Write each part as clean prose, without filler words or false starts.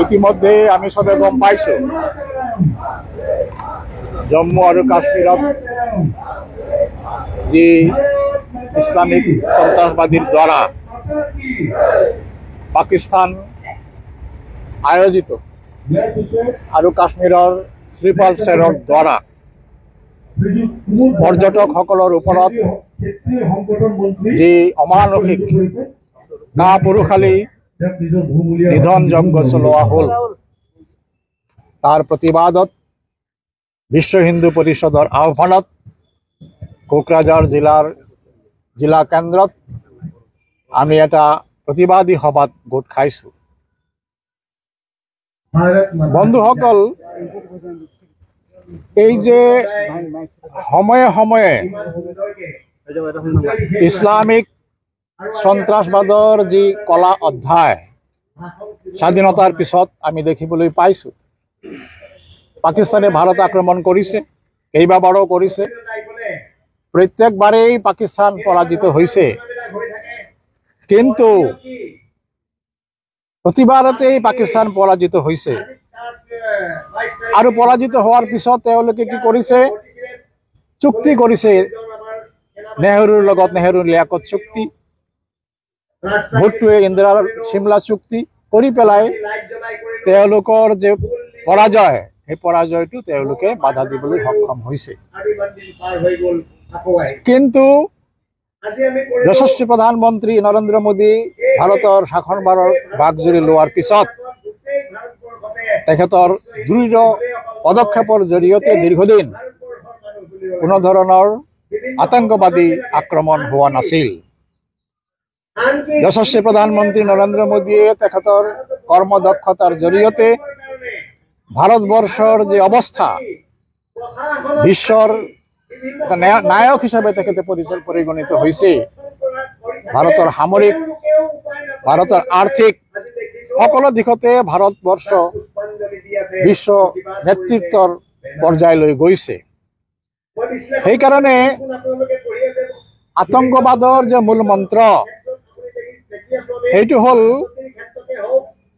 ইতিমধ্যে আমি সবে গম পাইছো জম্মু আৰু কাশ্মীৰত যি ইসলামিক সন্ত্ৰাসবাদীৰ দ্বাৰা পাকিস্তান আয়োজিত আৰু কাশ্মীৰৰ শ্ৰীপাল সেৰৰ দ্বাৰা পৰ্যটকসকলৰ ওপৰত যি অমানসিক কাপুৰুষালী নিধন যজ্ঞ চলোৱা হ'ল তাৰ প্ৰতিবাদত বিশ্ব হিন্দু পৰিষদৰ আহ্বানত কোকৰাঝাৰ জিলা কেন্দ্ৰত আমি এটা প্ৰতিবাদী সভাত গোট খাইছো। বন্ধুসকল, এই যে সময়ে সময়ে ইসলামিক সন্ত্ৰাসবাদৰ যি কলা অধ্যায় স্বাধীনতাৰ পিছত আমি দেখিবলৈ পাইছো। পাকিস্তানে ভাৰত আক্ৰমণ কৰিছে, কেইবাবাৰো কৰিছে, প্ৰত্যেকবাৰেই পাকিস্তান পৰাজিত হৈছে, কিন্তু প্ৰতিবাৰতেই পাকিস্তান পৰাজিত হৈছে। আৰু পৰাজিত হোৱাৰ পিছত তেওঁলোকে কি কৰিছে, চুক্তি কৰিছে নেহৰুৰ লগত, নেহৰু লিয়াকত চুক্তি, ভুট্টোৱে ইন্দিৰাৰ চিমলা চুক্তি কৰি পেলাই তেওঁলোকৰ যে পৰাজয়, সেই পৰাজয়টো তেওঁলোকে বাধা দিবলৈ সক্ষম হৈছে। কিন্তু যশস্বী প্ৰধানমন্ত্ৰী নৰেন্দ্ৰ মোদী ভাৰতৰ শাসনভাৰৰ ভাগজুৰি লোৱাৰ পিছত তেখেতৰ দৃঢ় পদক্ষেপৰ জৰিয়তে দীৰ্ঘদিন কোনো ধৰণৰ আতংকবাদী আক্ৰমণ হোৱা নাছিল। যশস্বী প্ৰধানমন্ত্ৰী নৰেন্দ্ৰ মোদীয়ে তেখেতৰ কৰ্মদক্ষতাৰ জৰিয়তে ভাৰতবৰ্ষৰ যে অৱস্থা, বিশ্বৰ নায়ক হিচাপে তেখেতে পৰিগণিত হৈছে। ভাৰতৰ সামৰিক, ভাৰতৰ আৰ্থিক সকলো দিশতে ভাৰতবৰ্ষ বিশ্ব নেতৃত্বৰ পৰ্যায়লৈ গৈছে। সেইকাৰণে আতংকবাদৰ যে মূল মন্ত্ৰ, সেইটো হ'ল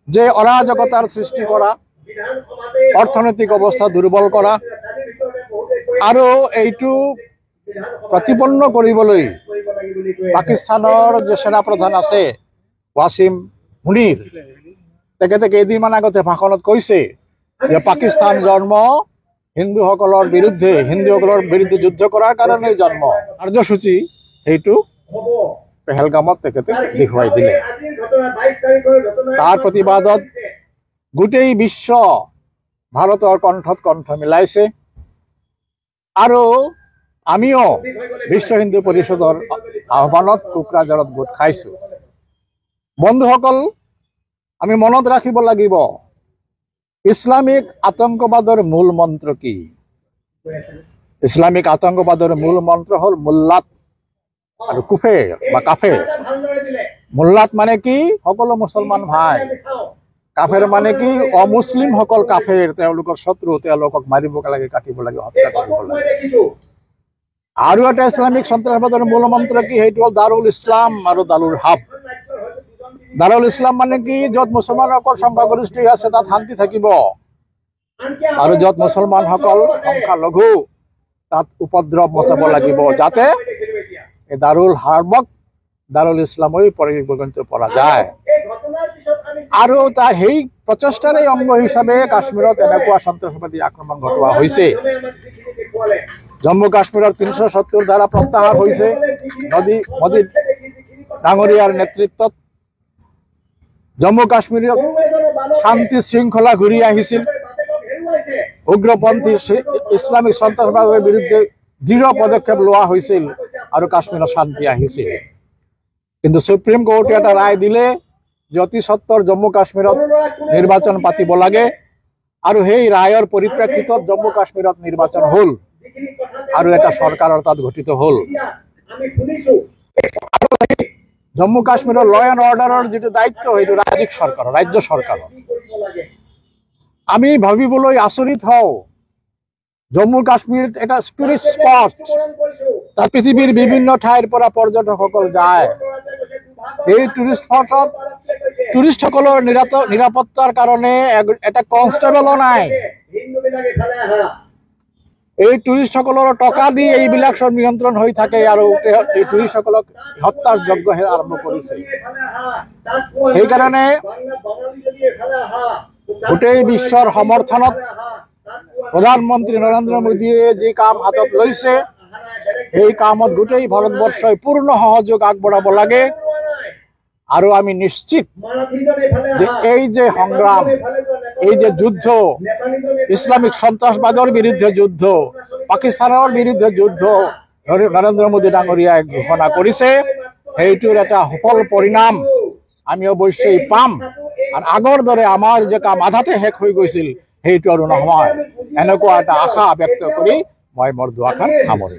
যে অৰাজকতাৰ সৃষ্টি কৰা, অৰ্থনৈতিক অৱস্থা দুৰ্বল কৰা, আৰু এইটো প্ৰতিপন্ন কৰিবলৈ পাকিস্তানৰ যে সেনাপ্ৰধান আছে ৱাছিম মুনিৰ, তেখেতে কেইদিনমান আগতে ভাষণত কৈছে যে পাকিস্তান জন্ম হিন্দুসকলৰ বিৰুদ্ধে যুদ্ধ কৰাৰ কাৰণে জন্ম। কাৰ্যসূচী সেইটো পেহেলগামত তেখেতে দেখুৱাই দিলে। তাৰ প্ৰতিবাদত গোটেই বিশ্ব ভাৰতৰ কণ্ঠত কণ্ঠ মিলাইছে, আৰু আমিও বিশ্ব হিন্দু পৰিষদৰ আহ্বানত কোকৰাঝাৰত গোট খাইছো। বন্ধুসকল, আমি মনত ৰাখিব লাগিব ইছলামিক আতংকবাদৰ মূল মন্ত্ৰ কি। ইছলামিক আতংকবাদৰ মূল মন্ত্ৰ হ'ল মুল্লাত আৰু কুফেৰ বা কাফেৰ। মুল্লাত মানে কি? সকলো মুছলমান ভাই। কাফেৰ মানে কি? অমুছলিমসকল কাফেৰ, তেওঁলোকৰ শত্ৰু, তেওঁলোকক মাৰিব লাগে, কাটিব লাগে, হত্যা কৰিব লাগে। আৰু এটা ইছলামিক সন্ত্ৰাসবাদৰ মূল মন্ত্ৰ কি? সেইটো হ'ল দাৰুল ইছলাম আৰু দাৰুল হাব। দাৰুল ইছলাম মানে কি? য'ত মুছলমানসকল সংখ্যাগৰিষ্ঠ আছে তাত শান্তি থাকিব, আৰু য'ত মুছলমানসকল সংখ্যালঘু তাত উপদ্ৰৱ মচাব লাগিব, যাতে এই দাৰুল হাৰ্বক দাৰুল ইছলামলৈ পৰিগণিত কৰা যায়। আৰু তাৰ সেই প্ৰচেষ্টাৰে অংগ হিচাপে কাশ্মীৰত এনেকুৱা সন্ত্ৰাসবাদী আক্ৰমণ ঘটোৱা হৈছে। জম্মু কাশ্মীৰৰ ৩৭০ ধাৰা প্ৰত্যাহাৰ হৈছে মোদী ডাঙৰীয়াৰ নেতৃত্বত। জম্মু কাশ্মীৰত শান্তি শৃংখলা ঘূৰি আহিছিল। উগ্ৰপন্থী ইছলামিক সন্ত্ৰাসবাদৰ বিৰুদ্ধে দৃঢ় পদক্ষেপ লোৱা হৈছিল আৰু কাশ্মীৰত শান্তি আহিছিল। কিন্তু সুপ্ৰিম কোৰ্টে এটা ৰায় দিলে যে অতি সত্বৰ জম্মু কাশ্মীৰত নিৰ্বাচন পাতিব লাগে, আৰু সেই ৰায়ৰ পৰিপ্ৰেক্ষিতত জম্মু কাশ্মীৰত নিৰ্বাচন হ'ল আৰু এটা চৰকাৰৰ তাত গঠিত হ'ল। জম্মু কাশ্মীৰৰ ল এণ্ড অৰ্ডাৰৰ যিটো দায়িত্ব, সেইটো ৰাজ্য চৰকাৰৰ। আমি ভাবিবলৈ আচৰিত হওঁ, জম্মু কাশ্মীৰ এটা টুৰিষ্ট স্পট, তাত পৃথিৱীৰ বিভিন্ন ঠাইৰ পৰা পৰ্যটকসকল যায়। এই টুৰিষ্ট স্পটত টুৰিষ্টসকলৰ নিৰাপত্তাৰ কাৰণে এটা কনষ্টেবলো নাই। এই টুৰিষ্টসকলৰ টকা দি এইবিলাক সব নিয়ন্ত্ৰণ হৈ থাকে আৰু এই টুৰিষ্টসকলক হত্যাৰ যজ্ঞ আৰম্ভ কৰিছে। সেইকাৰণে গোটেই বিশ্বৰ সমৰ্থনত প্ৰধানমন্ত্ৰী নৰেন্দ্ৰ মোদীয়ে যি কাম হাতত লৈছে এই কামত গোটেই ভাৰতবৰ্ষই পূৰ্ণ সহযোগ আগবঢ়াব লাগে। আৰু আমি নিশ্চিত যে এই যে সংগ্ৰাম, এই যে যুদ্ধ, ইসলামিক সন্ত্ৰাসবাদৰ বিৰুদ্ধে যুদ্ধ, পাকিস্তানৰ বিৰুদ্ধে যুদ্ধ নৰেন্দ্ৰ মোদী ডাঙৰীয়াই ঘোষণা কৰিছে, সেইটোৰ এটা সফল পৰিণাম আমি অৱশ্যেই পাম। আৰু আগৰ দৰে আমাৰ যে কাম আধাতে শেষ হৈ গৈছিল সেইটো আৰু নহয়, এনেকুৱা এটা আশা ব্যক্ত কৰি মই মোৰ দুআষাৰ সামৰিম।